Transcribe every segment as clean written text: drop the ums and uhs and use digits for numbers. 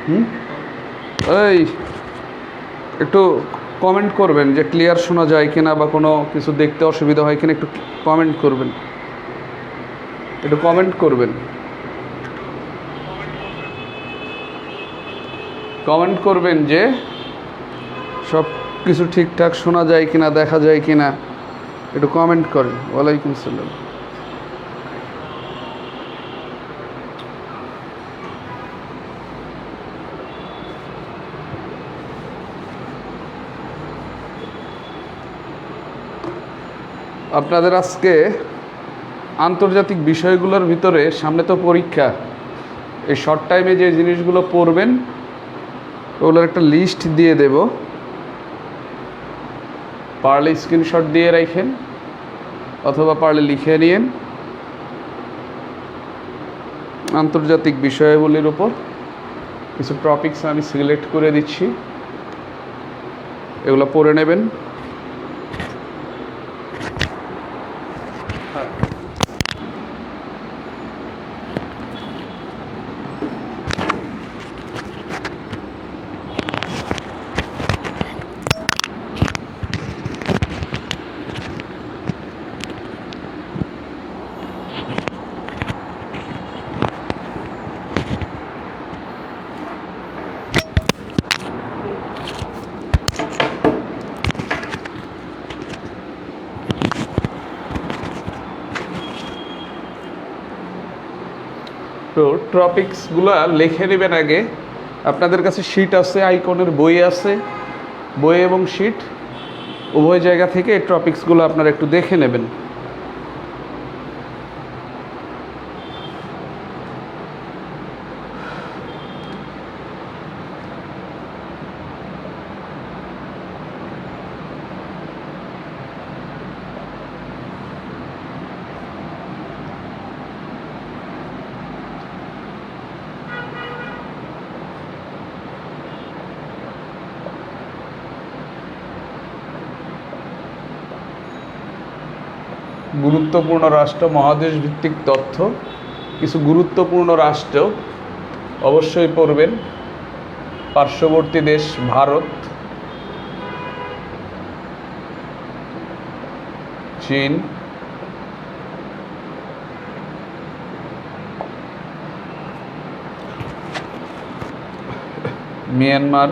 হুম, এই একটু কমেন্ট করবেন যে ক্লিয়ার শোনা যায় কিনা বা কোনো কিছু দেখতে অসুবিধা হয় কিনা, একটু কমেন্ট করবেন, একটু কমেন্ট করবেন, কমেন্ট করবেন যে সব কিছু ঠিকঠাক শোনা যায় কিনা, দেখা যায় কিনা, একটু কমেন্ট করেন। ওয়ালাইকুম সালাম। আপনাদের আজকে আন্তর্জাতিক বিষয়গুলোর ভিতরে সামনে তো পরীক্ষা, এই শর্ট টাইমে যে জিনিসগুলো পড়বেন ওগুলোর একটা লিস্ট দিয়ে দেব, পারলে স্ক্রিনশট দিয়ে রাখেন অথবা পারলে লিখে নিন। আন্তর্জাতিক বিষয়াবলীর উপর কিছু টপিকস আমি সিলেক্ট করে দিচ্ছি, এগুলো পড়ে নেবেন। তো টপিকসগুলো লিখে নেবেন আগে। আপনাদের কাছে শিট আছে, আইকনের বই আছে, বই এবং শিট উভয় জায়গা থেকে এই টপিকসগুলো আপনারা একটু দেখে নেবেন। গুরুত্বপূর্ণ রাষ্ট্র, মহাদেশ ভিত্তিক তথ্য, কিছু গুরুত্বপূর্ণ রাষ্ট্র অবশ্যই পড়বেন। পার্শ্ববর্তী দেশ ভারত, চীন, মিয়ানমার,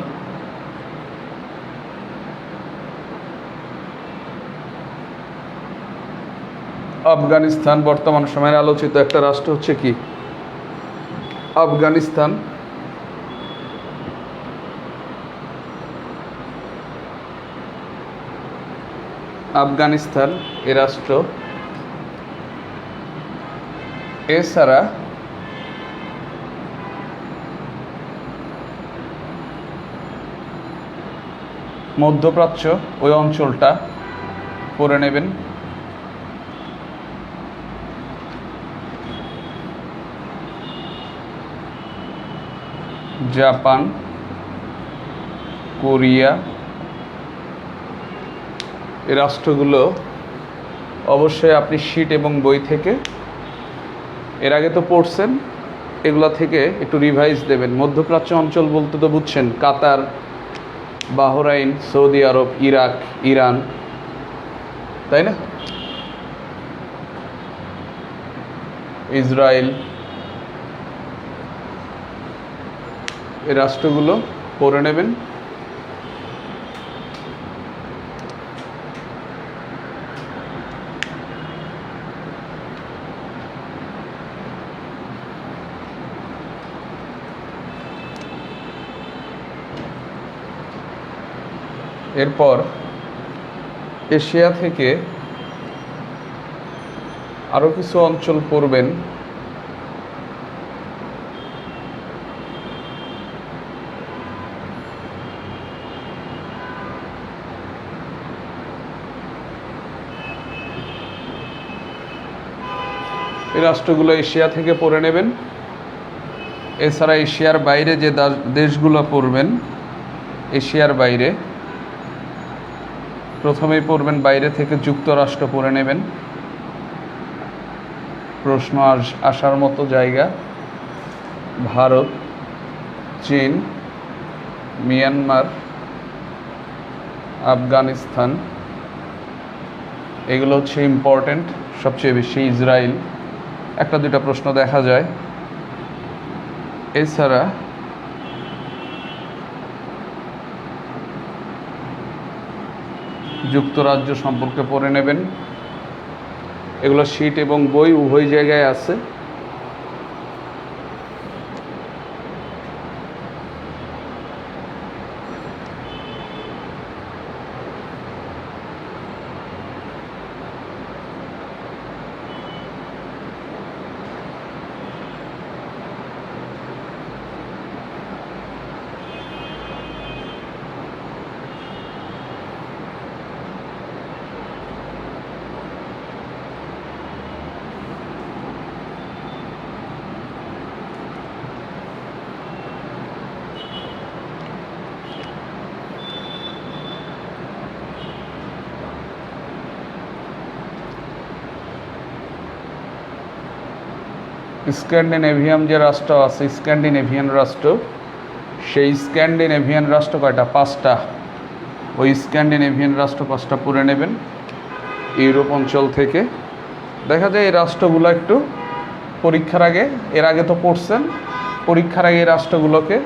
আফগানিস্তান। বর্তমান সময়ের আলোচিত একটা রাষ্ট্র হচ্ছে কি আফগানিস্তান। আফগানিস্তান এ রাষ্ট্র। এছাড়া মধ্যপ্রাচ্য, ওই অঞ্চলটা পড়ে নেবেন। জাপান, কোরিয়া, এই রাষ্ট্রগুলো অবশ্যই আপনি শিট এবং বই থেকে, এর আগে তো পড়ছেন, এগুলা থেকে একটু রিভাইজ দেবেন। মধ্যপ্রাচ্য অঞ্চল বলতে তো বুঝছেন, কাতার, বাহরাইন, সৌদি আরব, ইরাক, ইরান, তাই না? ইসরায়েল, এই রাষ্ট্রগুলো পড়ে নেবেন। এরপর এশিয়া থেকে আরও কিছু অঞ্চল পড়বেন। এই রাষ্ট্রগুলো এশিয়া থেকে পড়ে নেবেন। এছাড়া এশিয়ার বাইরে যে দেশগুলো পড়বেন, এশিয়ার বাইরে প্রথমেই পড়বেন, বাইরে থেকে যুক্তরাষ্ট্র পড়ে নেবেন। প্রশ্ন আসার মতো জায়গা, ভারত, চীন, মিয়ানমার, আফগানিস্তান, এগুলো হচ্ছে ইম্পর্টেন্ট সবচেয়ে বেশি। ইসরায়েল, একটা দুটা প্রশ্ন দেখা যায়। এছাড়া যুক্তরাজ্য সম্পর্কে পড়ে নেবেন। এগুলো শীট এবং বই উভয় জায়গায় আছে। স্ক্যান্ডিনেভিয়ান যে রাষ্ট্র আছে, স্ক্যান্ডিনেভিয়ান রাষ্ট্র, সেই স্ক্যান্ডিনেভিয়ান রাষ্ট্র কয়টা? 5টা। ওই স্ক্যান্ডিনেভিয়ান রাষ্ট্র 5টা পড়ে নেবেন ইউরোপ অঞ্চল থেকে। দেখা যায় এই রাষ্ট্রগুলো একটু পরীক্ষার আগে, এর আগে তো পড়ছেন, পরীক্ষার আগে এই রাষ্ট্রগুলোকে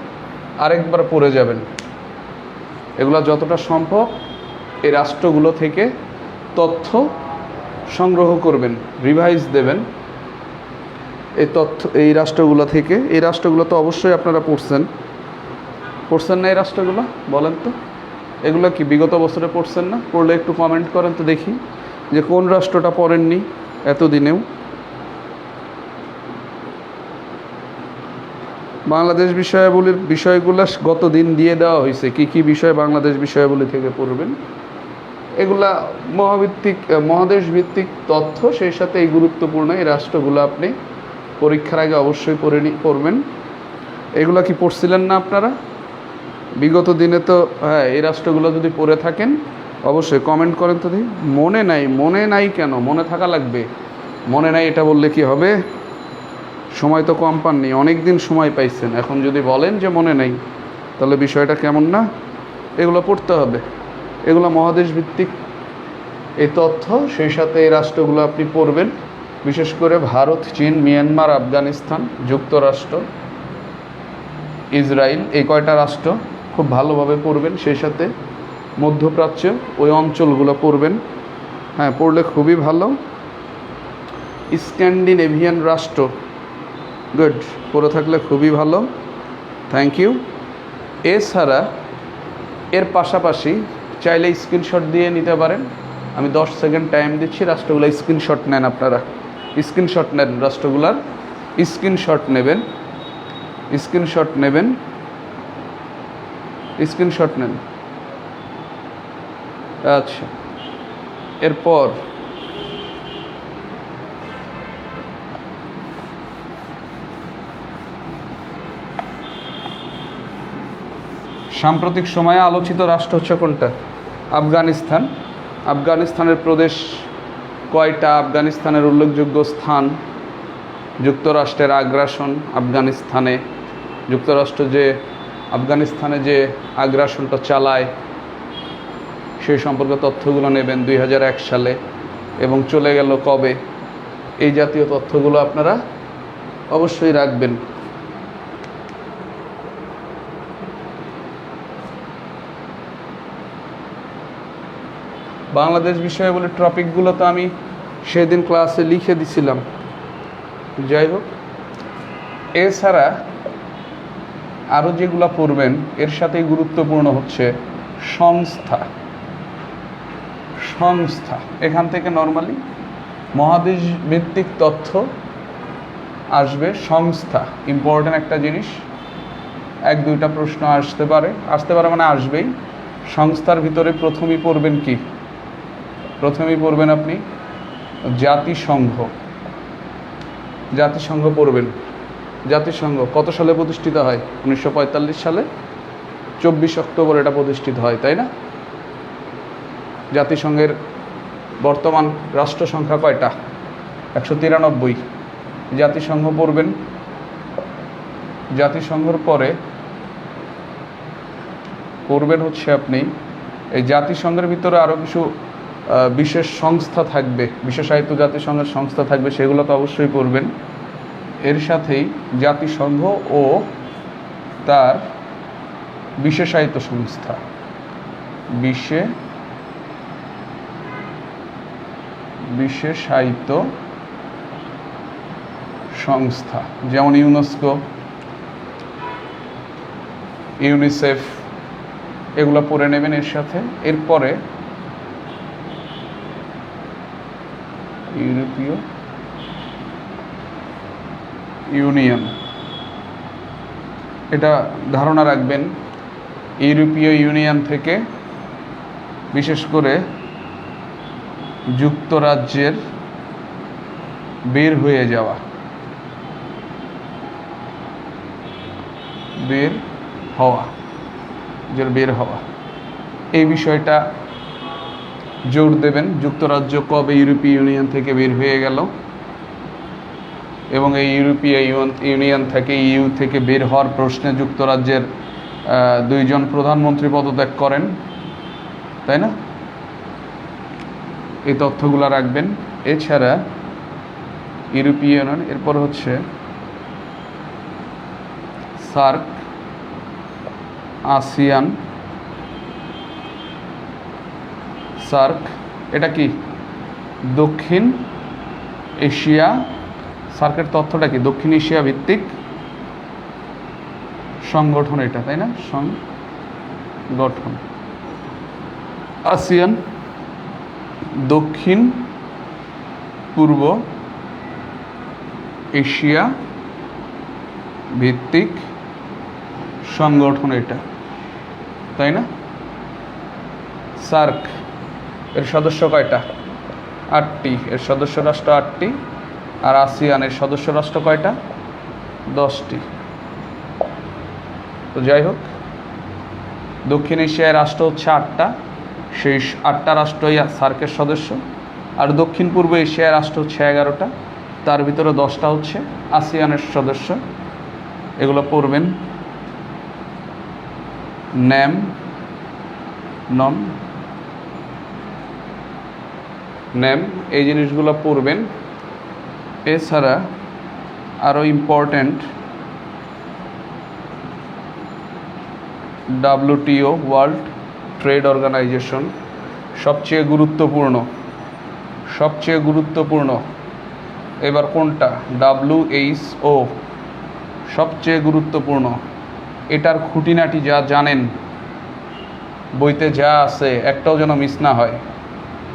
আরেকবার পড়ে যাবেন। এগুলো যতটা সম্ভব এই রাষ্ট্রগুলো থেকে তথ্য সংগ্রহ করবেন, রিভাইজ দেবেন এই তথ্য এই রাষ্ট্রগুলো থেকে। এই রাষ্ট্রগুলো তো অবশ্যই আপনারা পড়ছেন না? এই রাষ্ট্রগুলো বলেন তো, এগুলো কি বিগত বছরে পড়ছেন না? পড়লে একটু কমেন্ট করেন তো দেখি যে কোন রাষ্ট্রটা পড়েননি এতদিনেও। বাংলাদেশ বিষয়াবলীর বিষয়গুলো গত দিন দিয়ে দেওয়া হয়েছে, কি কি বিষয় বাংলাদেশ বিষয়াবলী থেকে পড়বেন। এগুলা মহাদেশ ভিত্তিক তথ্য, সেই সাথে এই গুরুত্বপূর্ণ এই রাষ্ট্রগুলো আপনি পরীক্ষার আগে অবশ্যই পড়বেন। এগুলা কি পড়ছিলেন না আপনারা বিগত দিনে? তো হ্যাঁ, এই রাষ্ট্রগুলো যদি পড়ে থাকেন অবশ্যই কমেন্ট করেন তো দেখি। মনে নাই কেন? মনে থাকা লাগবে। মনে নাই এটা বললে কি হবে? সময় তো কম পাননি, অনেক দিন সময় পাইছেন। এখন যদি বলেন যে মনে নাই, তাহলে বিষয়টা কেমন না? এগুলো পড়তে হবে। এগুলো মহাদেশ ভিত্তিক এই তথ্য, সেই সাথে এই রাষ্ট্রগুলো আপনি পড়বেন। বিশেষ করে ভারত, চীন, মিয়ানমার, আফগানিস্তান, যুক্তরাষ্ট্র, ইসরায়েল, এই কয়টা রাষ্ট্র খুব ভালোভাবে পড়বেন। সেই সাথে মধ্যপ্রাচ্য ওই অঞ্চলগুলো পড়বেন। হ্যাঁ, পড়লে খুবই ভালো। স্ক্যান্ডিনেভিয়ান রাষ্ট্র, গুড, পড়ে থাকলে খুবই ভালো। Thank you. এছাড়া এর পাশাপাশি চাইলে স্ক্রিনশট দিয়ে নিতে পারেন। আমি 10 সেকেন্ড টাইম দিচ্ছি, রাষ্ট্রগুলো স্ক্রিনশট নেন। আপনারা স্ক্রিনশট নেন, রাষ্ট্রগুলার স্ক্রিনশট নেবেন, স্ক্রিনশট নেন। আচ্ছা, এরপর সাম্প্রতিক সময়ে আলোচিত রাষ্ট্র হচ্ছে কোনটা? আফগানিস্তান। আফগানিস্তানের প্রদেশ কয়টা? আফগানিস্তানের উল্লেখযোগ্য স্থান, যুক্তরাষ্ট্রের আগ্রাসন আফগানিস্তানে, যুক্তরাষ্ট্র যে আফগানিস্তানে যে আগ্রাসনটা চালায় সেই সম্পর্কে তথ্যগুলো নেবেন 2001 সালে এবং চলে গেল কবে। এই জাতীয় তথ্যগুলো আপনারা অবশ্যই রাখবেন। বাংলাদেশ বিষয়ে বলে টপিকগুলো তো আমি সেদিন ক্লাসে লিখে দিছিলাম। যাই হোক, এছাড়া আরও যেগুলো পড়বেন এর সাথেই গুরুত্বপূর্ণ হচ্ছে সংস্থা। এখান থেকে নর্মালি মহাদেশ ভিত্তিক তথ্য আসবে। সংস্থা ইম্পর্টেন্ট একটা জিনিস। 1-2টা প্রশ্ন আসতে পারে মানে আসবেই। সংস্থার ভিতরে প্রথমেই পড়বেন কি? প্রথমেই পড়বেন আপনি জাতিসংঘ পড়বেন। জাতিসংঘ কত সালে প্রতিষ্ঠিত হয়? 1945 সালে 24 অক্টোবর এটা প্রতিষ্ঠিত হয়, তাই না? জাতিসংঘের বর্তমান রাষ্ট্র সংখ্যা কয়টা? 193। জাতিসংঘ পড়বেন। জাতিসংঘের পরে পড়বেন হচ্ছে আপনি এই জাতিসংঘের ভিতরে আরও কিছু বিশেষ সংস্থা থাকবে, বিশেষায়িত জাতিসংঘের সংস্থা থাকবে, সেগুলো তো অবশ্যই পড়বেন। এর সাথেই জাতিসংঘ ও তার বিশেষায়িত সংস্থা, বিশেষায়িত সংস্থা, যেমন ইউনেস্কো, ইউনিসেফ, এগুলো পড়ে নেবেন এর সাথে। এরপরে ইউরোপীয় ইউনিয়ন, এটা ধারণা রাখবেন ইউরোপীয় ইউনিয়ন থেকে বিশেষ করে যুক্তরাজ্যের বের হয়ে যাওয়া, বের হওয়া এই বিষয়টা জোর দেবেন। যুক্তরাজ্য কবে ইউরোপীয় ইউনিয়ন থেকে বের হয়ে গেল এবং এই ইউরোপীয় ইউনিয়ন থেকে ইউ থেকে বের হওয়ার প্রশ্নে যুক্তরাজ্যের 2 জন প্রধানমন্ত্রী পদত্যাগ করেন, তাই না? এই তথ্যগুলো রাখবেন। এছাড়া ইউরোপীয় ইউনিয়ন, এরপর হচ্ছে সার্ক, আসিয়ান, সার্ক এটা কি? দক্ষিণ এশিয়া। সার্কের তথ্যটা কি? দক্ষিণ এশিয়া ভিত্তিক সংগঠন এটা, তাই না? সংগঠন। আসিয়ান দক্ষিণ পূর্ব এশিয়া ভিত্তিক সংগঠন এটা, তাই না? সার্ক এর সদস্য কয়টা? 8টি। এর সদস্য রাষ্ট্র 8টি। আর আসিয়ানের সদস্য রাষ্ট্র কয়টা? 10টি। তো যাই হোক, দক্ষিণ এশিয়ায় রাষ্ট্র হচ্ছে 8টা, সেই 8টা রাষ্ট্রই সার্কের সদস্য। আর দক্ষিণ পূর্ব এশিয়ায় রাষ্ট্র হচ্ছে 11টা, তার ভিতরে 10টা হচ্ছে আসিয়ানের সদস্য। এগুলো পড়বেন। নেম এই জিনিসগুলো পড়বেন। এছাড়া আরও important WTO, world trade organisation, সবচেয়ে গুরুত্বপূর্ণ এবার কোনটা? WHO, সবচেয়ে গুরুত্বপূর্ণ। এটার খুঁটিনাটি যা জানেন, বইতে যা আছে একটাও যেন মিস না হয়।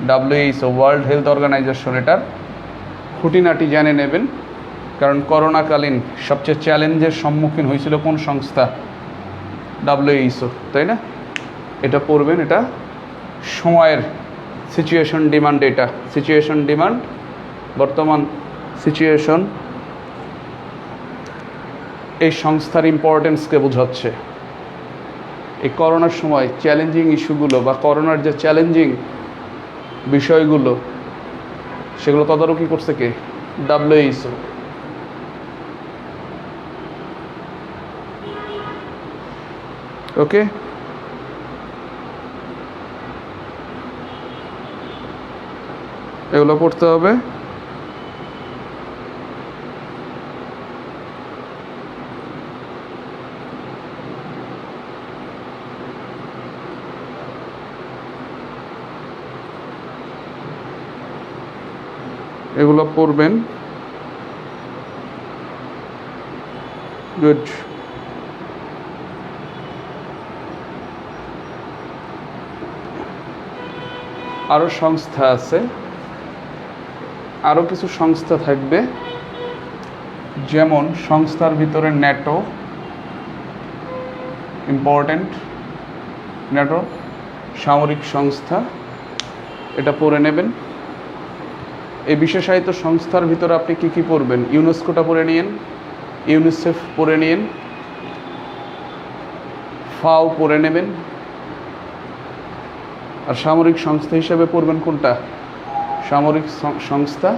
WHO, ওয়ার্ল্ড হেলথ অর্গানাইজেশন, এটার খুঁটিনাটি জেনে নেবেন। কারণ করোনাকালীন সবচেয়ে চ্যালেঞ্জের সম্মুখীন হয়েছিল কোন সংস্থা? WHO, তাই না? এটা পড়বেন। এটা সময়ের সিচুয়েশন ডিমান্ড, এটা সিচুয়েশন ডিমান্ড, বর্তমান সিচুয়েশন এই সংস্থার ইম্পর্টেন্সকে বোঝাচ্ছে। এই করোনার সময় চ্যালেঞ্জিং ইস্যুগুলো বা করোনার যে চ্যালেঞ্জিং বিষয়গুলো, সেগুলো তদারকি করছে কে? WHO। ওকে, এগুলো পড়তে হবে। এগুলো পড়বেন। গুড। আরও সংস্থা আছে, আরও কিছু সংস্থা থাকবে, যেমন সংস্থার ভিতরে ন্যাটো ইম্পর্ট্যান্ট। ন্যাটো সামরিক সংস্থা, এটা পড়ে নেবেন। এই বিশেষায়িত সংস্থার ভিতরে আপনি কি কি পড়বেন? ইউনেস্কোটা পড়ে নিন, ইউনিসেফ পড়ে নিন, ফাও পড়ে নেবেন। আর সামরিক সংস্থা হিসেবে পড়বেন কোনটা? সামরিক সংস্থা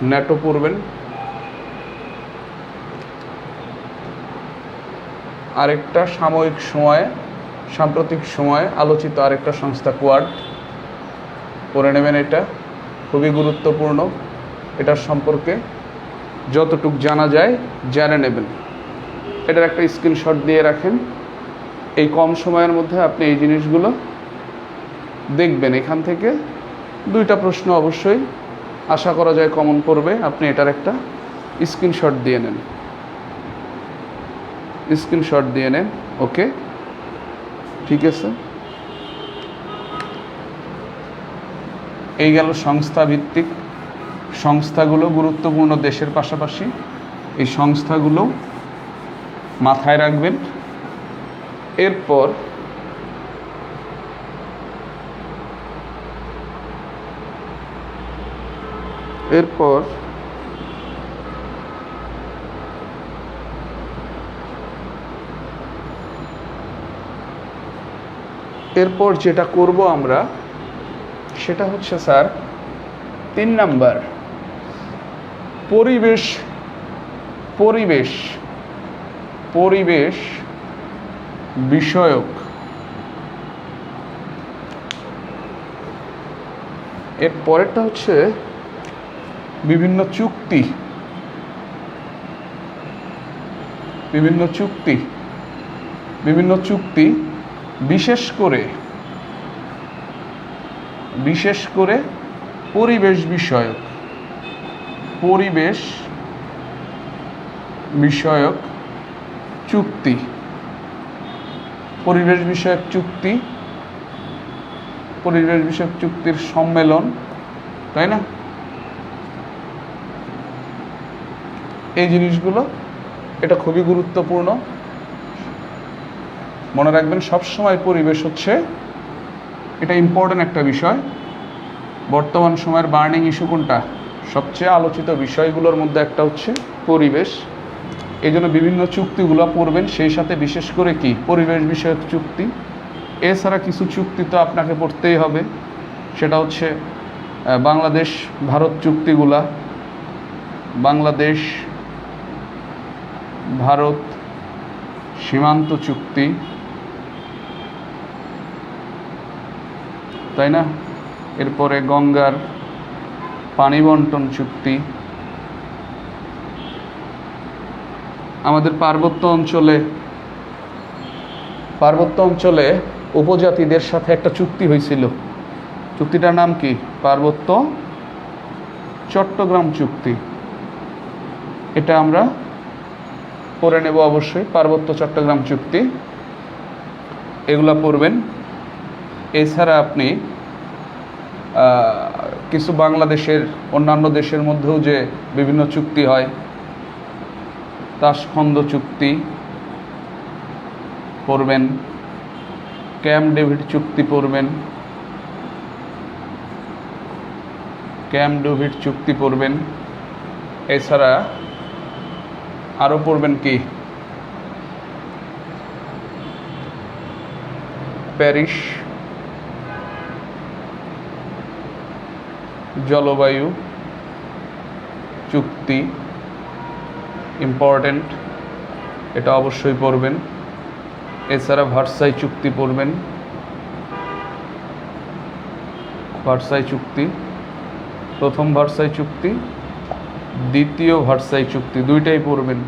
ন্যাটো পড়বেন। আরেকটা সাময়িক সময়ে সাম্প্রতিক সময়ে আলোচিত আরেকটা সংস্থা কোয়াড, পড়ে নেবেন। এটা খুবই গুরুত্বপূর্ণ, এটার সম্পর্কে যতটুক জানা যায় জেনে নেবেন। এটার একটা স্ক্রিনশট দিয়ে রাখেন। এই কম সময়ের মধ্যে আপনি এই জিনিসগুলো দেখবেন। এখান থেকে 2টা প্রশ্ন অবশ্যই আশা করা যায় কমন পড়বে। আপনি এটার একটা স্ক্রিনশট দিয়ে নেন, স্ক্রিনশট দিয়ে নেন। ওকে, ঠিক আছে। এই গেল সংস্থা ভিত্তিক। সংস্থাগুলো গুরুত্বপূর্ণ দেশের পাশাপাশি এই সংস্থাগুলো মাথায় রাখবেন। এরপর যেটা করব আমরা সেটা হচ্ছে স্যার 3 নাম্বার, পরিবেশ বিষয়ক। এর পরেরটা হচ্ছে বিভিন্ন চুক্তি, বিশেষ করে পরিবেশ বিষয়ক চুক্তি, পরিবেশ বিষয়ক চুক্তির সম্মেলন, তাই না? এই জিনিসগুলো এটা খুবই গুরুত্বপূর্ণ। মনে রাখবেন সবসময় পরিবেশ হচ্ছে এটা ইম্পর্টেন্ট একটা বিষয়। বর্তমান সময়ের বার্নিং ইস্যু কোনটা? সবচেয়ে আলোচিত বিষয়গুলোর মধ্যে একটা হচ্ছে পরিবেশ। এই জন্য বিভিন্ন চুক্তিগুলো পড়বেন, সেই সাথে বিশেষ করে কি পরিবেশ বিষয়ক চুক্তি। এছাড়া কিছু চুক্তি তো আপনাকে পড়তেই হবে, সেটা হচ্ছে বাংলাদেশ ভারত চুক্তিগুলা, বাংলাদেশ ভারত সীমান্ত চুক্তি, তাই না? এরপরে গঙ্গার পানি বন্টন চুক্তি, আমাদের পার্বত্য অঞ্চলে উপজাতিদের সাথে একটা চুক্তি হয়েছিল। চুক্তিটার নাম কি? পার্বত্য চট্টগ্রাম চুক্তি। এটা আমরা পড়ে নেব অবশ্যই, পার্বত্য চট্টগ্রাম চুক্তি, এগুলা পড়বেন। এছাড়া আপনি কিছু বাংলাদেশের অন্যান্য দেশের মধ্যেও যে বিভিন্ন চুক্তি হয়, তাশখন্দ চুক্তি পড়বেন, ক্যাম্প ডেভিড চুক্তি পড়বেন, এছাড়া আরও পড়বেন কি প্যারিস জলবায়ু চুক্তি, ইম্পর্টেন্ট, এটা অবশ্যই পড়বেন। এছাড়া ভার্সাই চুক্তি পড়বেন, ভার্সাই চুক্তি, প্রথম ভার্সাই চুক্তি, দ্বিতীয় ভার্সাই চুক্তি, 2টাই পড়বেন।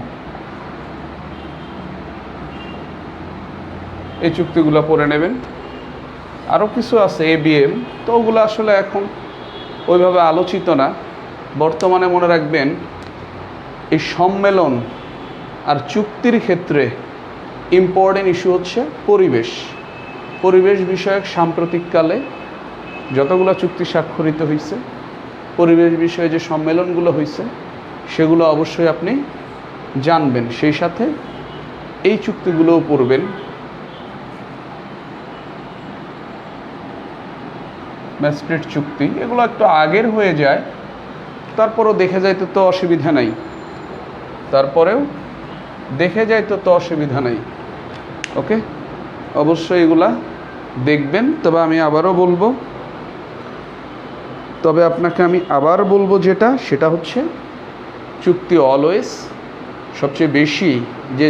এই চুক্তিগুলো পড়ে নেবেন। আরও কিছু আছে ABM, তো ওগুলো আসলে এখন ওইভাবে আলোচিত না। বর্তমানে মনে রাখবেন এই সম্মেলন আর চুক্তির ক্ষেত্রে ইম্পর্টেন্ট ইস্যু হচ্ছে পরিবেশ বিষয়ক। সাম্প্রতিককালে যতগুলো চুক্তি স্বাক্ষরিত হয়েছে, পরিবেশ বিষয়ে যে সম্মেলনগুলো হয়েছে সেগুলো অবশ্যই আপনি জানবেন, সেই সাথে এই চুক্তিগুলোও পড়বেন। ম্যাস্ট্রিট চুক্তি, এগুলো একটু আগের হয়ে যায়, তারপরেও দেখে যাইতে তো অসুবিধা নাই। ওকে, অবশ্যই এগুলা দেখবেন। তবে আপনাকে আমি আবার বলবো সেটা হচ্ছে চুক্তি অলওয়েজ সবচেয়ে বেশি যে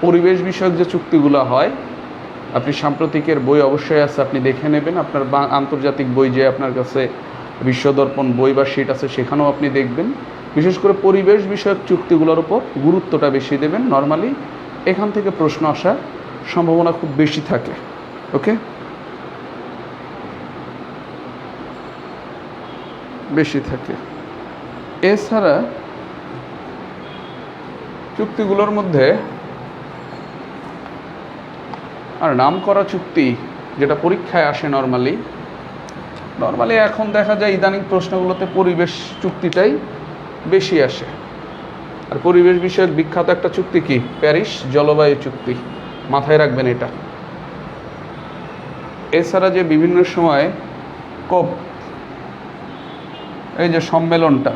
পরিবেশ বিষয়ক যে চুক্তিগুলো হয় আপনি সাম্প্রতিকের বই অবশ্যই আছে, আপনি দেখে নেবেন। আপনার আন্তর্জাতিক বই যে আপনার কাছে বিশ্বদর্পণ বই বা শিট আছে সেখানেও আপনি দেখবেন। বিশেষ করে পরিবেশ বিষয়ক চুক্তিগুলোর উপর গুরুত্বটা বেশি দেবেন। নর্মালি এখান থেকে প্রশ্ন আসার সম্ভাবনা খুব বেশি থাকে। ওকে, বেশি থাকে। এছাড়া চুক্তিগুলোর মধ্যে আর নাম করা চুক্তি যেটা পরীক্ষায় আসে নর্মালি এখন দেখা যায় ইদানিং প্রশ্নগুলোতে পরিবেশ চুক্তিটাই বেশি আসে। আর পরিবেশ বিষয়ক বিখ্যাত একটা চুক্তি কি? প্যারিস জলবায়ু চুক্তি, মাথায় রাখবেন এটা। এছাড়া যে বিভিন্ন সময় কোপ, এই যে সম্মেলনটা,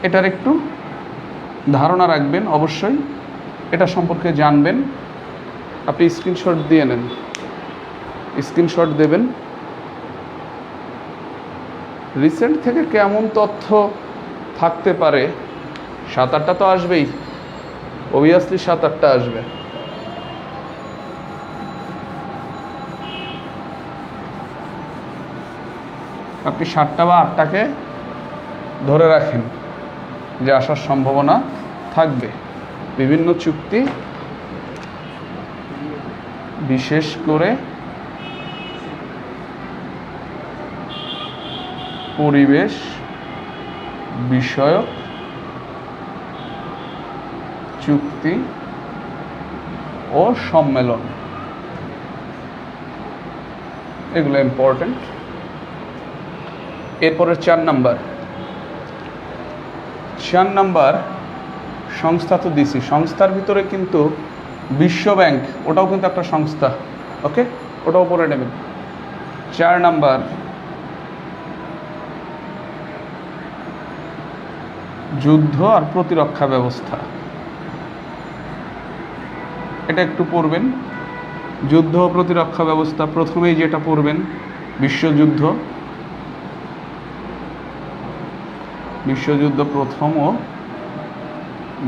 এটার একটু ধারণা রাখবেন, অবশ্যই এটা সম্পর্কে জানবেন। আপনি স্ক্রিনশট দিয়ে নেন, স্ক্রিনশট দেবেন। রিসেন্ট থেকে কেমন তথ্য থাকতে পারে? 7-8টা তো আসবেই, অবভিয়াসলি 7-8টা আসবে। আপনি 7টা বা 8টাকে ধরে রাখেন যে আসার সম্ভাবনা থাকবে। বিভিন্ন চুক্তি, বিশেষ করে পরিবেশ বিষয়ক চুক্তি ও সম্মেলন, এগুলো ইম্পর্টেন্ট। এরপরে 4 নাম্বার সংস্থা তো দিছি, সংস্থার ভিতরে কিন্তু বিশ্ব ব্যাংক, ওটাও কিন্তু একটা সংস্থা। ওকে, ওটাও পড়ে নেবেন। 4 নাম্বার যুদ্ধ আর প্রতিরক্ষা ব্যবস্থা, এটা একটু পড়বেন। যুদ্ধ ও প্রতিরক্ষা ব্যবস্থা প্রথমেই যেটা পড়বেন বিশ্বযুদ্ধ, প্রথম ও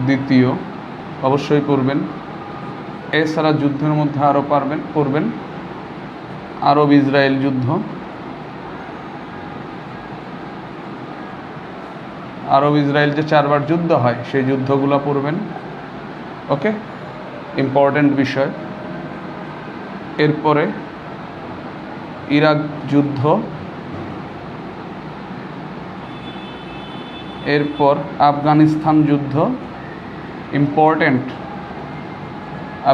দ্বিতীয় অবশ্যই পড়বেন। এছাড়া যুদ্ধের মধ্যে আরও পড়বেন আরব ইসরায়েল যুদ্ধ, আরব ইসরায়েল যে 4বার যুদ্ধ হয় সেই যুদ্ধগুলো পড়বেন। ওকে, ইম্পর্টেন্ট বিষয়। এরপরে ইরাক যুদ্ধ, এরপর আফগানিস্তান যুদ্ধ, ইম্পর্টেন্ট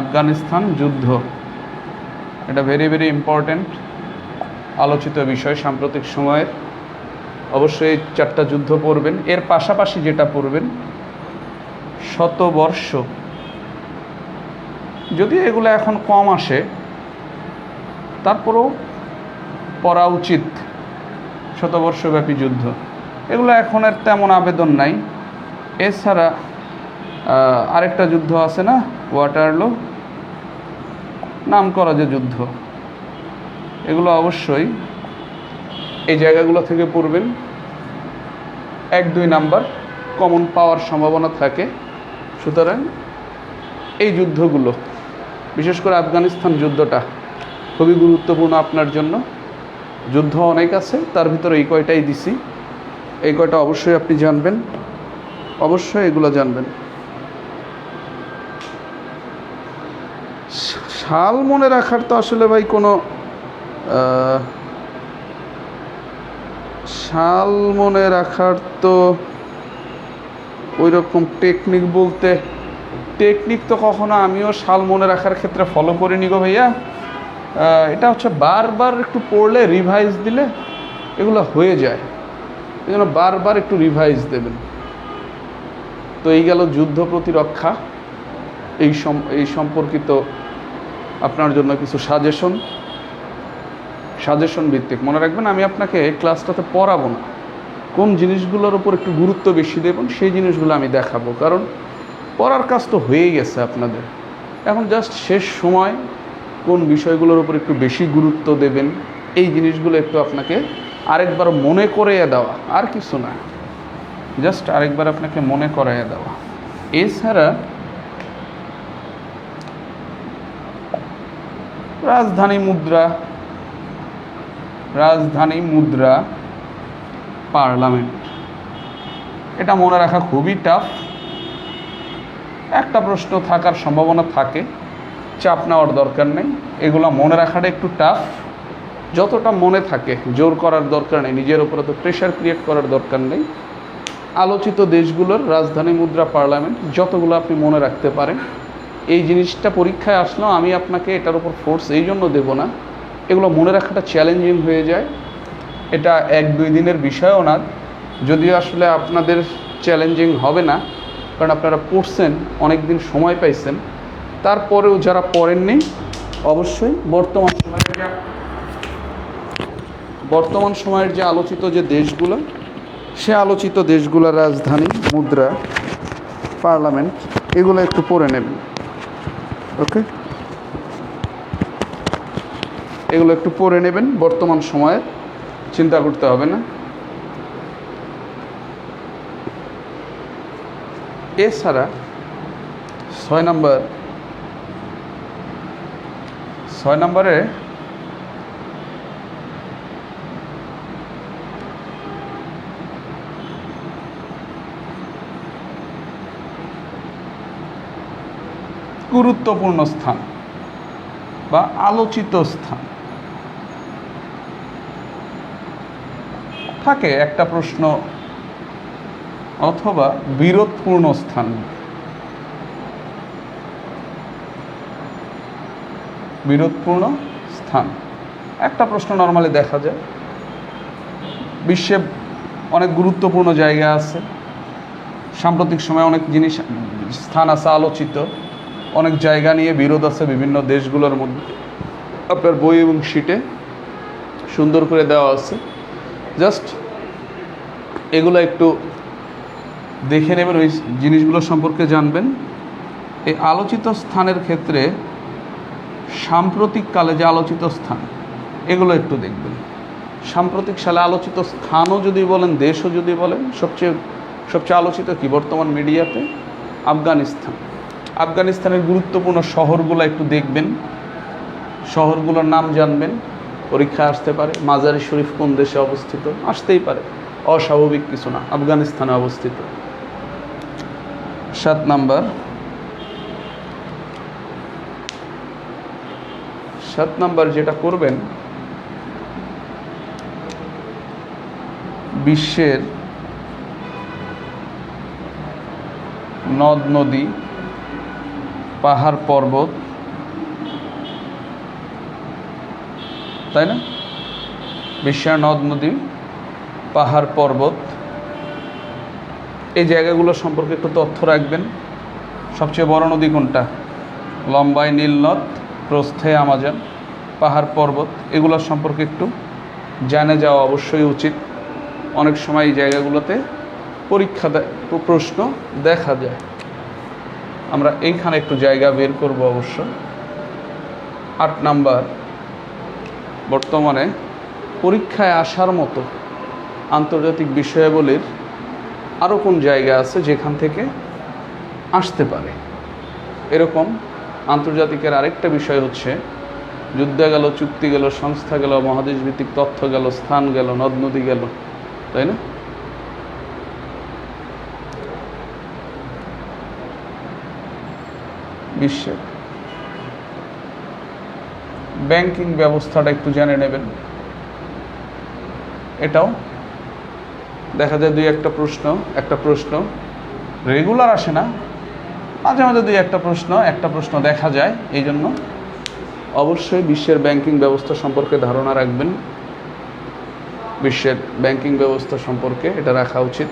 আফগানিস্তান যুদ্ধ, এটা ভেরি ভেরি ইম্পর্টেন্ট আলোচিত বিষয় সাম্প্রতিক সময়ের। অবশ্যই 4টা যুদ্ধ পড়বেন। এর পাশাপাশি যেটা পড়বেন শতবর্ষ, যদি এগুলো এখন কম আসে তারপরেও পড়া উচিত। শতবর্ষব্যাপী যুদ্ধ, এগুলো এখন আর তেমন আবেদন নাই। এছাড়া আরেকটা যুদ্ধ আছে না, ওয়াটারলু, নাম করা যে যুদ্ধ, এগুলো অবশ্যই এই জায়গাগুলো থেকে পড়বেন। 1-2 নাম্বার কমন পাওয়ার সম্ভাবনা থাকে। সুতরাং এই যুদ্ধগুলো, বিশেষ করে আফগানিস্তান যুদ্ধটা খুবই গুরুত্বপূর্ণ আপনার জন্য। যুদ্ধ অনেক আছে, তার ভিতরে এই কয়টাই দিছি, এই কয়টা অবশ্যই আপনি জানবেন, অবশ্যই এগুলো জানবেন। সাল মনে রাখার তো আসলে ভাই কোনো সাল মনে রাখার তো ওই রকম টেকনিক বলতে, টেকনিক তো কখনো আমিও সাল মনে রাখার ক্ষেত্রে ফলো করিনি গো ভাইয়া। এটা হচ্ছে বারবার একটু পড়লে, রিভাইজ দিলে এগুলো হয়ে যায়। এই জন্য বারবার একটু রিভাইজ দেবেন। তো এই গেল যুদ্ধ প্রতিরক্ষা, এই সম্পর্কিত আপনার জন্য কিছু সাজেশন ভিত্তিক। মনে রাখবেন, আমি আপনাকে ক্লাসটাতে পড়াবো না, কোন জিনিসগুলোর উপর একটু গুরুত্ব বেশি দেবেন সেই জিনিসগুলো আমি দেখাবো। কারণ পড়ার কাজ তো হয়েই গেছে আপনাদের, এখন জাস্ট শেষ সময় কোন বিষয়গুলোর উপর একটু বেশি গুরুত্ব দেবেন এই জিনিসগুলো একটু আপনাকে আরেকবার মনে করিয়ে দেওয়া, আর কিছু না, জাস্ট আরেকবার আপনাকে মনে করাইয়ে দেওয়া। এছাড়া রাজধানী মুদ্রা, রাজধানী মুদ্রা পার্লামেন্ট, এটা মনে রাখা খুবই টাফ। একটা প্রশ্ন থাকার সম্ভাবনা থাকে, চাপ নেওয়ার দরকার নেই। এগুলো মনে রাখাটা একটু টাফ, যতটা মনে থাকে জোর করার দরকার নেই, নিজের উপরে তো প্রেশার ক্রিয়েট করার দরকার নেই। আলোচিত দেশগুলোর রাজধানী মুদ্রা পার্লামেন্ট যতগুলো আপনি মনে রাখতে পারেন, এই জিনিসটা পরীক্ষায় আসলেও আমি আপনাকে এটার উপর ফোর্স এই জন্য দেবো না, এগুলো মনে রাখাটা চ্যালেঞ্জিং হয়ে যায়। এটা 1-2 দিনের বিষয়ও না, যদিও আসলে আপনাদের চ্যালেঞ্জিং হবে না, কারণ আপনারা পড়ছেন, অনেক দিন সময় পাইছেন। তারপরেও যারা পড়েননি, অবশ্যই বর্তমান সময়ের যে আলোচিত যে দেশগুলো, সে আলোচিত দেশগুলোর রাজধানী মুদ্রা পার্লামেন্ট এগুলো একটু পড়ে নেবেন। ওকে, এগুলো একটু পড়ে নেবেন, বর্তমান সময়ে চিন্তা করতে হবে না। এছাড়া 6 নম্বরে গুরুত্বপূর্ণ স্থান বা আলোচিত স্থান থাকে একটা প্রশ্ন, অথবা বিরোধপূর্ণ স্থান। বিরোধপূর্ণ স্থান একটা প্রশ্ন নর্মালি দেখা যায়। বিশ্বে অনেক গুরুত্বপূর্ণ জায়গা আছে, সাম্প্রতিক সময়ে অনেক জিনিস স্থান আছে আলোচিত, অনেক জায়গা নিয়ে বিরোধ আছে বিভিন্ন দেশগুলোর মধ্যে। আপনার বই এবং শিটে সুন্দর করে দেওয়া আছে, জাস্ট এগুলো একটু দেখে নেবেন, ওই জিনিসগুলো সম্পর্কে জানবেন। এই আলোচিত স্থানের ক্ষেত্রে সাম্প্রতিক কালে যে আলোচিত স্থান, এগুলো একটু দেখবেন। সাম্প্রতিক সালে আলোচিত স্থানও যদি বলেন, দেশও যদি বলেন, সবচেয়ে আলোচিত কি বর্তমান মিডিয়াতে? আফগানিস্তান। আফগানিস্তানের গুরুত্বপূর্ণ শহরগুলো একটু দেখবেন, শহরগুলোর নাম জানবেন, পরীক্ষা আসতে পারে। মাজারি শরীফ কোন দেশে অবস্থিত? আসতেই পারে, অস্বাভাবিক কিছু না, আফগানিস্তানে অবস্থিত। 7 নম্বর যেটা করবেন, বিশ্বের নদ নদী, পাহাড় পর্বত, তাই না? বিশ্বের নদ নদী, পাহাড় পর্বত, এই জায়গাগুলো সম্পর্কে একটু তথ্য রাখবেন। সবচেয়ে বড় নদী কোনটা? লম্বায় নীল নদ, প্রস্থে আমাজন, পাহাড় পর্বত, এগুলোর সম্পর্কে একটু জেনে যাওয়া অবশ্যই উচিত। অনেক সময় এই জায়গাগুলোতে পরীক্ষা প্রশ্ন দেখা যায়। আমরা এইখানে একটু জায়গা বের করব অবশ্য। 8 নম্বর, বর্তমানে পরীক্ষায় আসার মতো আন্তর্জাতিক বিষয়াবলীর আরও কোন জায়গা আছে যেখান থেকে আসতে পারে? এরকম আন্তর্জাতিকের আরেকটা বিষয় হচ্ছে যুদ্ধ গেল, চুক্তি গেল, সংস্থা গেল, মহাদেশভিত্তিক তথ্য গেল, স্থান গেল, নদ নদী গেল, তাই না? বিশ্বের ব্যাংকিং ব্যবস্থাটা একটু জেনে নেবেন। এটাও দেখা যায় একটা প্রশ্ন রেগুলার আসে না, মাঝে মাঝে একটা প্রশ্ন দেখা যায়। এই জন্য অবশ্যই বিশ্বের ব্যাংকিং ব্যবস্থা সম্পর্কে ধারণা রাখবেন। বিশ্বের ব্যাংকিং ব্যবস্থা সম্পর্কে এটা রাখা উচিত।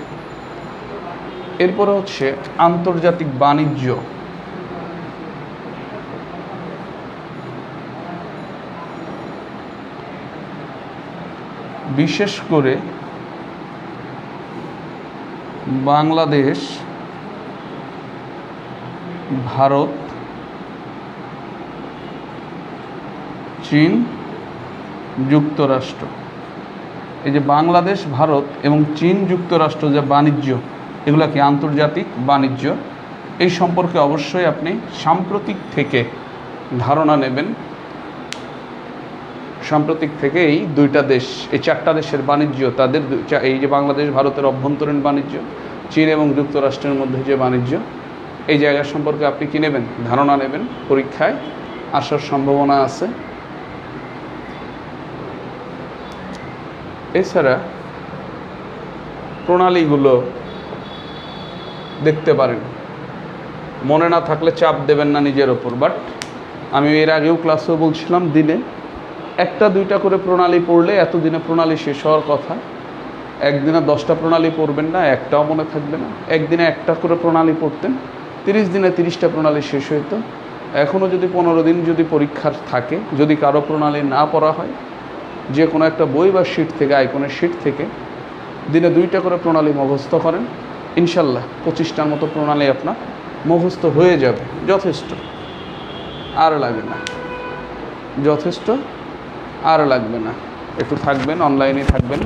এরপরে হচ্ছে আন্তর্জাতিক বাণিজ্য। বিশেষ করে বাংলাদেশ, ভারত, চীন, যুক্তরাষ্ট্র, এই যে বাংলাদেশ, ভারত এবং চীন, যুক্তরাষ্ট্র যে বাণিজ্য, এগুলা কি আন্তর্জাতিক বাণিজ্য? এই সম্পর্কে অবশ্যই আপনি সাম্প্রতিক থেকে ধারণা নেবেন। সাম্প্রতিক থেকে এই দুইটা দেশ, এই চারটা দেশের বাণিজ্য, তাদের এই যে বাংলাদেশ ভারতের অভ্যন্তরীণ বাণিজ্য, চীন এবং যুক্তরাষ্ট্রের মধ্যে যে বাণিজ্য, এই জায়গা সম্পর্কে আপনি কী নেবেন, ধারণা নেবেন, পরীক্ষায় আসার সম্ভাবনা আছে। এছাড়া প্রণালীগুলো দেখতে পারেন, মনে না থাকলে চাপ দেবেন না নিজের ওপর। বাট আমি এর আগেও ক্লাসেও বলছিলাম, দিনে একটা দুইটা করে প্রণালী পড়লে এতদিনে প্রণালী শেষ হওয়ার কথা। একদিনে 10টা প্রণালী পড়বেন না, একটাও মনে থাকবে না। একদিনে একটা করে প্রণালী পড়তেন, 30 দিনে 30টা প্রণালী শেষ হইতো। এখনও যদি 15 দিন যদি পরীক্ষার থাকে, যদি কারো প্রণালী না পড়া হয়, যে কোনো একটা বই বা শিট থেকে, আইকনের শিট থেকে দিনে 2টা করে প্রণালী মুখস্থ করেন, ইনশাল্লাহ 25টার মতো প্রণালী আপনার মুখস্থ হয়ে যাবে। যথেষ্ট, আর লাগবে না, যথেষ্ট, আর লাগবে না। একটু থাকবেন, অনলাইনে থাকবেন।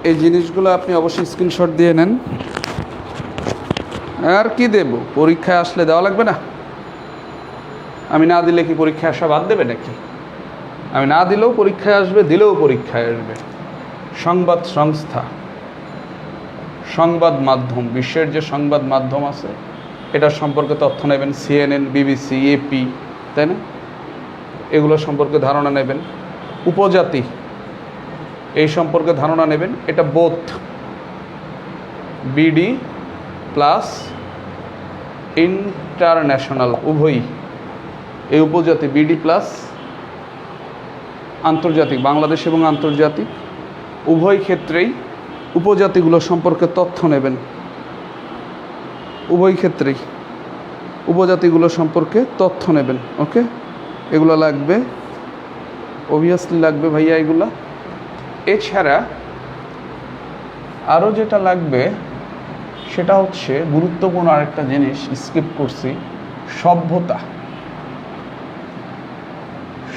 এই জিনিসগুলো আপনি অবশ্যই স্ক্রিনশট দিয়ে নেন। আর কি দেব, পরীক্ষায় আসলে দেওয়া লাগবে না? আমি না দিলে কি পরীক্ষায় আসা বাদ দেবে নাকি? আমি না দিলেও পরীক্ষায় আসবে, দিলেও পরীক্ষায় আসবে। সংবাদ সংস্থা, সংবাদ মাধ্যম, বিশ্বের যে সংবাদ মাধ্যম আছে এটার সম্পর্কে তথ্য নেবেন। CNN, BBC, AP, তাই না? এগুলো সম্পর্কে ধারণা নেবেন। উপজাতি, এই সম্পর্কে ধারণা নেবেন। এটা বোথ BD প্লাস ইন্টারন্যাশনাল, উভয়ই। এই উপজাতি BD প্লাস আন্তর্জাতিক, বাংলাদেশ এবং আন্তর্জাতিক উভয় ক্ষেত্রেই উপজাতিগুলো সম্পর্কে তথ্য নেবেন। উভয় ক্ষেত্রেই উপজাতিগুলো সম্পর্কে তথ্য নেবেন। ওকে, এগুলো লাগবে, অবভিয়াসলি লাগবে ভাইয়া এগুলা। এছাড়া আরও যেটা লাগবে সেটা হচ্ছে গুরুত্বপূর্ণ আরেকটা জিনিস স্কিপ করছি, সভ্যতা।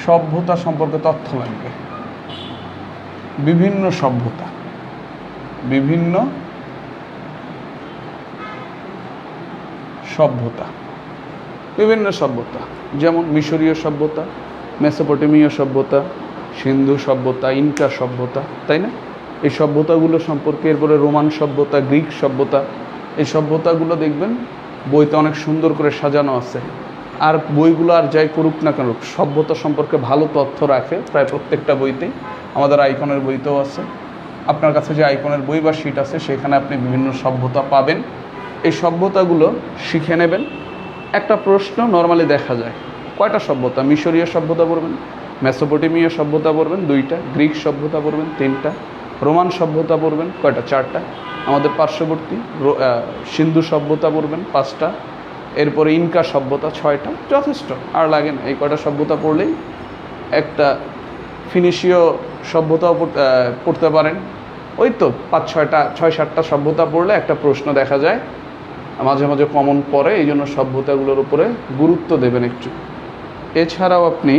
সভ্যতা সম্পর্কে তথ্য লাগবে। বিভিন্ন সভ্যতা, বিভিন্ন সভ্যতা, বিভিন্ন সভ্যতা, যেমন মিশরীয় সভ্যতা, মেসোপটেমীয় সভ্যতা, সিন্ধু সভ্যতা, ইনকা সভ্যতা, তাই না? এই সভ্যতাগুলো সম্পর্কে, এরপরে রোমান সভ্যতা, গ্রিক সভ্যতা, এই সভ্যতাগুলো দেখবেন বইতে অনেক সুন্দর করে সাজানো আছে। আর বইগুলো আর যাই করুক না কেন, সভ্যতা সম্পর্কে ভালো তথ্য রাখে প্রায় প্রত্যেকটা বইতেই। আমাদের আইকনের বইতেও আছে। আপনার কাছে যে আইকনের বই বা শিট আছে সেখানে আপনি বিভিন্ন সভ্যতা পাবেন। এই সভ্যতাগুলো শিখে নেবেন। একটা প্রশ্ন নর্মালি দেখা যায়, কয়টা সভ্যতা? মিশরীয় সভ্যতা পড়বেন, মেসোপটেমীয় সভ্যতা পড়বেন 2টা, গ্রিক সভ্যতা পড়বেন 3টা, রোমান সভ্যতা পড়বেন কয়টা? 4টা। আমাদের পার্শ্ববর্তী সিন্ধু সভ্যতা পড়বেন 5টা, এরপরে ইনকা সভ্যতা 6টা। যথেষ্ট, আর লাগে না। এই কয়টা সভ্যতা পড়লেই একটা ফিনিশীয় সভ্যতাও পড়তে পারেন। ওই তো 6-7টা সভ্যতা পড়লে একটা প্রশ্ন দেখা যায়, মাঝে মাঝে কমন পড়ে। এই জন্য সভ্যতাগুলোর উপরে গুরুত্ব দেবেন একটু। এছাড়াও আপনি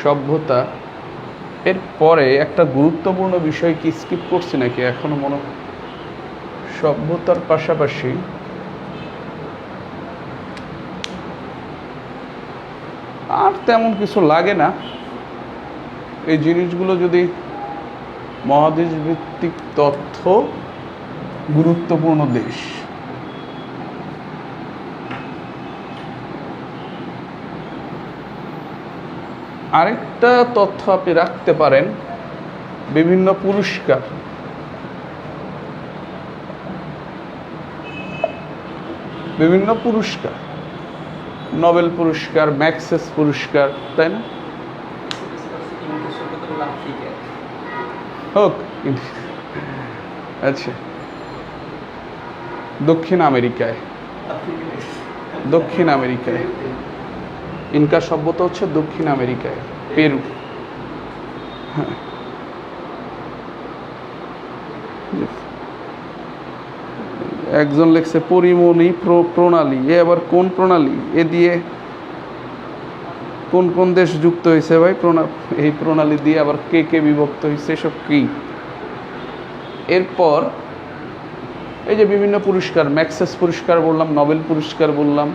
সভ্যতা এর পরে একটা গুরুত্বপূর্ণ বিষয় কি স্কিপ করছি নাকি এখনো মনে? সভ্যতার পাশাপাশি আর তেমন কিছু লাগে না। এই জিনিসগুলো যদি মহাদেশ ভিত্তিক তথ্য, গুরুত্বপূর্ণ দেশ, আরেকটা তথ্য আপনি রাখতে পারেন, বিভিন্ন পুরস্কার। বিভিন্ন পুরস্কার, নোবেল পুরস্কার, ম্যাক্সেস পুরস্কার, তাই না? হোক। আচ্ছা, দক্ষিণ আমেরিকায় ইনকা সভ্যতা হচ্ছে দক্ষিণ আমেরিকায়, পেরু। হ্যাঁ, একজন লিখছে পরিমণি প্রণালী। এ আবার কোন প্রণালী? এ দিয়ে কোন কোন দেশ যুক্ত হয়েছে ভাই? এই প্রণালী দিয়ে আবার কে কে বিভক্ত হয়েছে, এসব কি? এরপর এই যে বিভিন্ন পুরস্কার, ম্যাক্সেস পুরস্কার বললাম, নোবেল পুরস্কার বললাম,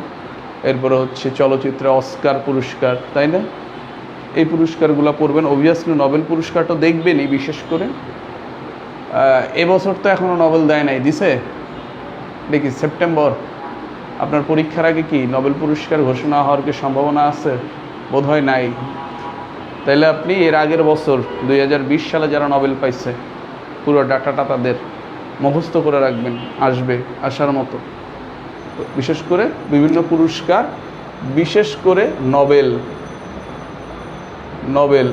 এরপরে হচ্ছে চলচ্চিত্রে অস্কার পুরস্কার, তাই না? এই পুরস্কারগুলো পড়বেন। অবভিয়াসলি নোবেল পুরস্কারটা দেখবেনই। বিশেষ করে এবছর তো এখনও নোবেল দেয় নাই, দিছে দেখি সেপ্টেম্বর। আপনার পরীক্ষার আগে কি নোবেল পুরস্কার ঘোষণা হওয়ার কি সম্ভাবনা আছে? বোধহয় নাই। তাইলে আপনি এর আগের বছর 2020 সালে যারা নোবেল পাইছে পুরো ডাটাটা তাদের মুখস্থ করে রাখবেন, আসবে আসার মতো। বিশেষ করে বিভিন্ন পুরস্কার, বিশেষ করে নোবেল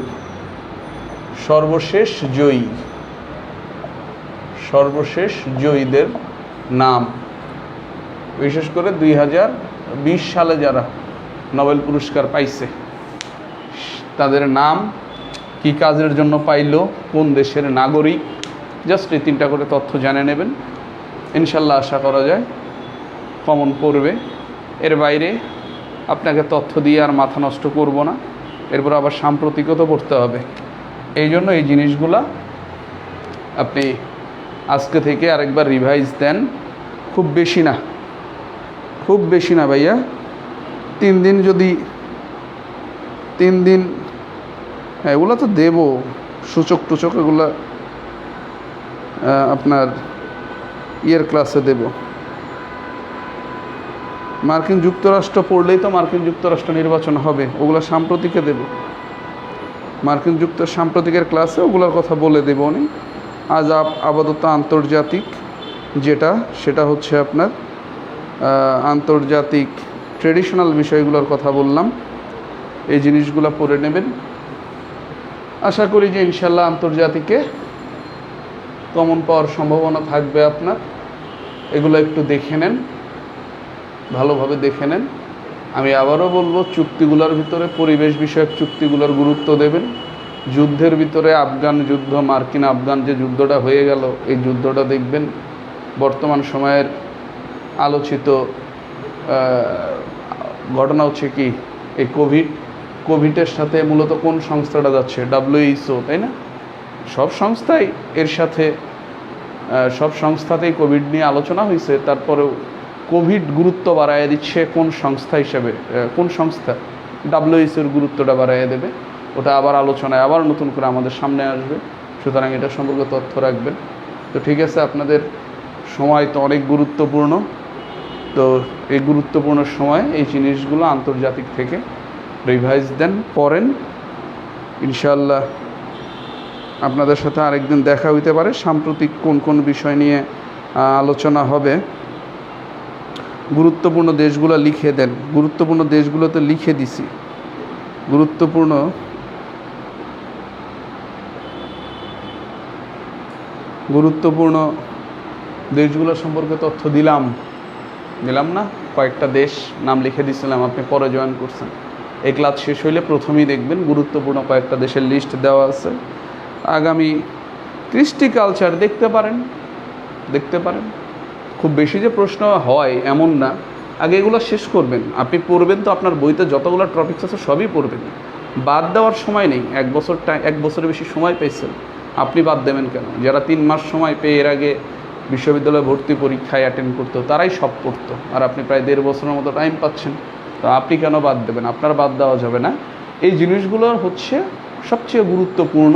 সর্বশেষ জয়ীদের নাম, বিশেষ করে 2020 সালে যারা নোবেল পুরস্কার পাইছে তাদের নাম, কি কাজের জন্য পাইল, কোন দেশের নাগরিক, জাস্ট এই 3টা করে তথ্য জেনে নেবেন। ইনশাল্লাহ আশা করা যায় কমন পড়বে। এর বাইরে আপনাকে তথ্য দিয়ে আর মাথা নষ্ট করব না। এরপর আবার সাম্প্রতিকতা পড়তে হবে। এই জন্য এই জিনিসগুলা আপনি আজকে থেকে আরেকবার রিভাইজ দেন। খুব বেশি না ভাইয়া, 3 দিন, যদি 3 দিন, হ্যাঁ এগুলো তো দেবো, সূচক টুচক এগুলো আপনার ইয়ের ক্লাসে দেব। মার্কিন যুক্তরাষ্ট্র পড়লেই তো মার্কিন যুক্তরাষ্ট্র নির্বাচন হবে, ওগুলো সাম্প্রতিকে দেব। সাম্প্রতিকের ক্লাসে ওগুলোর কথা বলে দেব উনি। আজ আপাতত আন্তর্জাতিক সেটা হচ্ছে আপনার আন্তর্জাতিক ট্রেডিশনাল বিষয়গুলোর কথা বললাম। এই জিনিসগুলো পড়ে নেবেন। আশা করি যে ইনশাল্লাহ আন্তর্জাতিকে কমন পাওয়ার সম্ভাবনা থাকবে আপনার। এগুলো একটু দেখে নেন, ভালোভাবে দেখে নেন। আমি আবারও বলবো, চুক্তিগুলোর ভিতরে পরিবেশ বিষয়ক চুক্তিগুলোর গুরুত্ব দেবেন। যুদ্ধের ভিতরে আফগান যুদ্ধ, মার্কিন আফগান যে যুদ্ধটা হয়ে গেল, এই যুদ্ধটা দেখবেন। বর্তমান সময়ের আলোচিত ঘটনা হচ্ছে কি, এই কোভিডের সাথে মূলত কোন সংস্থাটা যাচ্ছে? WHO, তাই না? সব সংস্থাতেই কোভিড নিয়ে আলোচনা হয়েছে। তারপরেও কোভিড গুরুত্ব বাড়াইয়া দিচ্ছে কোন সংস্থা হিসেবে? কোন সংস্থা? WHO গুরুত্বটা বাড়াইয়া দেবে। ওটা আবার আলোচনায় আবার নতুন করে আমাদের সামনে আসবে। সুতরাং এটা সম্পর্কে তথ্য রাখবেন। তো ঠিক আছে, আপনাদের সময় তো অনেক গুরুত্বপূর্ণ। তো এই গুরুত্বপূর্ণ সময় এই জিনিসগুলো আন্তর্জাতিক থেকে রিভাইজ দেন, পড়েন। ইনশাআল্লাহ আপনাদের সাথে আরেকদিন দেখা হইতে পারে। সাম্প্রতিক কোন কোন বিষয় নিয়ে আলোচনা হবে, গুরুত্বপূর্ণ দেশগুলো লিখে দেন। গুরুত্বপূর্ণ দেশগুলোতে লিখে দিছি, গুরুত্বপূর্ণ দেশগুলো সম্পর্কে তথ্য দিলাম না? কয়েকটা দেশ নাম লিখে দিছিলাম, আপনি পরে জয়েন করছেন। এই ক্লাস শেষ হইলে প্রথমেই দেখবেন গুরুত্বপূর্ণ কয়েকটা দেশের লিস্ট দেওয়া আছে। আগামী কৃষ্টি কালচার দেখতে পারেন। খুব বেশি যে প্রশ্ন হয় এমন না। আগে এগুলো শেষ করবেন। আপনি পড়বেন তো, আপনার বইতে যতগুলো টপিকস আছে সবই পড়বেন। বাদ দেওয়ার সময় নেই। 1 বছরের বেশি সময় পেয়েছেন, আপনি বাদ দেবেন কেন? যারা 3 মাস সময় পেয়ে এর আগে বিশ্ববিদ্যালয়ে ভর্তি পরীক্ষায় অ্যাটেন্ড করতো, তারাই সব পড়তো। আর আপনি প্রায় 1.5 বছরের মতো টাইম পাচ্ছেন, তো আপনি কেন বাদ দেবেন? আপনার বাদ দেওয়া যাবে না। এই জিনিসগুলো হচ্ছে সবচেয়ে গুরুত্বপূর্ণ।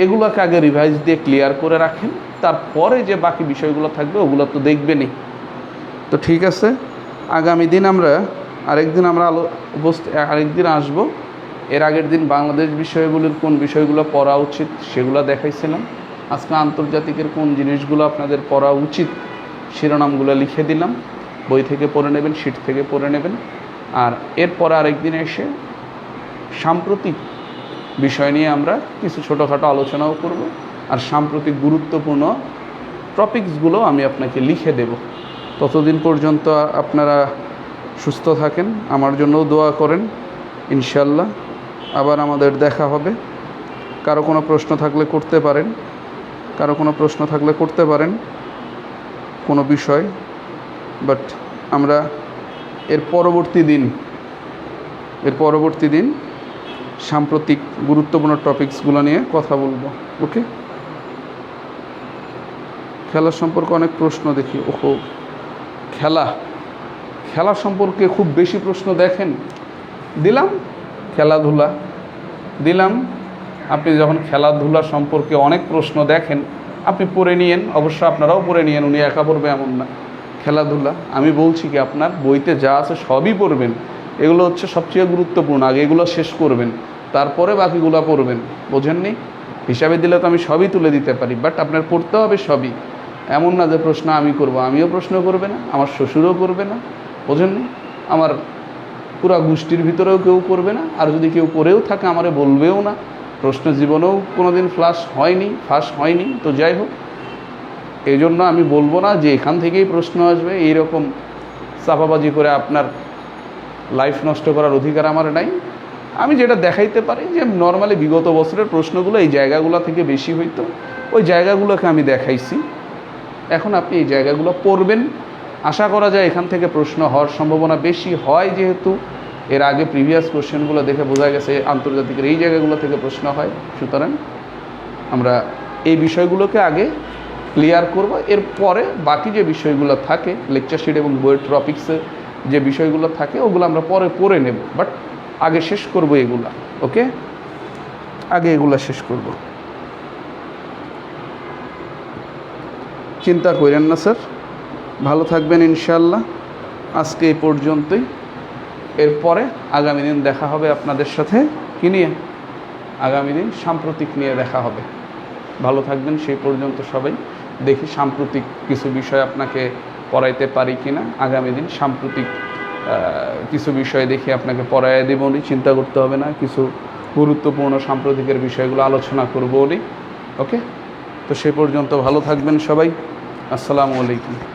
এগুলোকে আগে রিভাইজ দিয়ে ক্লিয়ার করে রাখেন, তারপরে যে বাকি বিষয়গুলো থাকবে ওগুলো তো দেখবেনই। তো ঠিক আছে, আগামী দিন আরেকদিন আসবো। এর আগের দিন বাংলাদেশ বিষয়গুলোর কোন বিষয়গুলো পড়া উচিত সেগুলো দেখাইছিলাম। আজকে আন্তর্জাতিকের কোন জিনিসগুলো আপনাদের পড়া উচিত শিরোনামগুলো লিখে দিলাম। বই থেকে পড়ে নেবেন, শিট থেকে পড়ে নেবেন। আর এরপরে আরেকদিন এসে সাম্প্রতিক বিষয় নিয়ে আমরা কিছু ছোটোখাটো আলোচনাও করব। আর সাম্প্রতিক গুরুত্বপূর্ণ টপিকসগুলো আমি আপনাকে লিখে দেব। ততদিন পর্যন্ত আপনারা সুস্থ থাকেন, আমার জন্যও দোয়া করেন। ইনশাল্লাহ আবার আমাদের দেখা হবে। কারো কোনো প্রশ্ন থাকলে করতে পারেন, কোনো বিষয়। বাট আমরা এর পরবর্তী দিন সাম্প্রতিক গুরুত্বপূর্ণ টপিকসগুলো নিয়ে কথা বলবো। ওকে, খেলা সম্পর্কে অনেক প্রশ্ন দেখি। ওহো, খেলা সম্পর্কে খুব বেশি প্রশ্ন দেখেন। দিলাম খেলাধুলা, দিলাম। আপনি যখন খেলাধুলা সম্পর্কে অনেক প্রশ্ন দেখেন, আপনি পড়ে নিয়েন, অবশ্য আপনারাও পড়ে নিয়েন, উনি একা পড়বে এমন না। খেলাধুলা আমি বলছি কি, আপনার বইতে যা আছে সবই পড়বেন। এগুলো হচ্ছে সবচেয়ে গুরুত্বপূর্ণ। আগে এগুলো শেষ করবেন, তারপরে বাকিগুলো পড়বেন। বোঝেননি? হিসাবে দিলে তো আমি সবই তুলে দিতে পারি, বাট আপনার পড়তে হবে সবই। এমন না যে প্রশ্ন আমি করব, আমিও প্রশ্ন করবে না, আমার শ্বশুরও করবে না। বোঝেননি? আমার পুরা গোষ্ঠীর ভিতরেও কেউ করবে না। আর যদি কেউ করেও থাকে আমারে বলবেও না। প্রশ্ন জীবনেও কোনো দিন ফাঁস হয়নি। তো যাই হোক, এই জন্য আমি বলবো না যে এখান থেকেই প্রশ্ন আসবে। এইরকম চাপাবাজি করে আপনার লাইফ নষ্ট করার অধিকার আমার নাই। আমি যেটা দেখাইতে পারি যে নর্মালি বিগত বছরের প্রশ্নগুলো এই জায়গাগুলো থেকে বেশি হইতো, ওই জায়গাগুলোকে আমি দেখাইছি। এখন আপনি এই জায়গাগুলো পড়বেন। আশা করা যায় এখান থেকে প্রশ্ন হওয়ার সম্ভাবনা বেশি হয়, যেহেতু এর আগে প্রিভিয়াস কোশ্চেনগুলো দেখে বোঝা গেছে আন্তর্জাতিকের এই জায়গাগুলো থেকে প্রশ্ন হয়। সুতরাং আমরা এই বিষয়গুলোকে আগে ক্লিয়ার করব। এরপরে বাকি যে বিষয়গুলো থাকে লেকচার শিট এবং বইয়ের টপিক্সে যে বিষয়গুলো থাকে ওগুলো আমরা পরে পড়ে নেব। বাট আগে শেষ করব এগুলা। ওকে, আগে এগুলা শেষ করব। চিন্তা করেন না স্যার, ভালো থাকবেন ইনশাল্লাহ। আজকে এই পর্যন্তই। এরপরে আগামী দিন দেখা হবে আপনাদের সাথে। কি নিয়ে? আগামী দিন সাম্প্রতিক নিয়ে দেখা হবে। ভালো থাকবেন সেই পর্যন্ত সবাই। দেখি সাম্প্রতিক কিছু বিষয় আপনাকে পড়াইতে পারি কি না। আগামী দিন সাম্প্রতিক কিছু বিষয় দেখি আপনাকে পড়াইয়া দেব। চিন্তা করতে হবে না, কিছু গুরুত্বপূর্ণ সাম্প্রতিকের বিষয়গুলো আলোচনা করবো। ওকে, তো সে পর্যন্ত ভালো থাকবেন সবাই। আসসালামু আলাইকুম।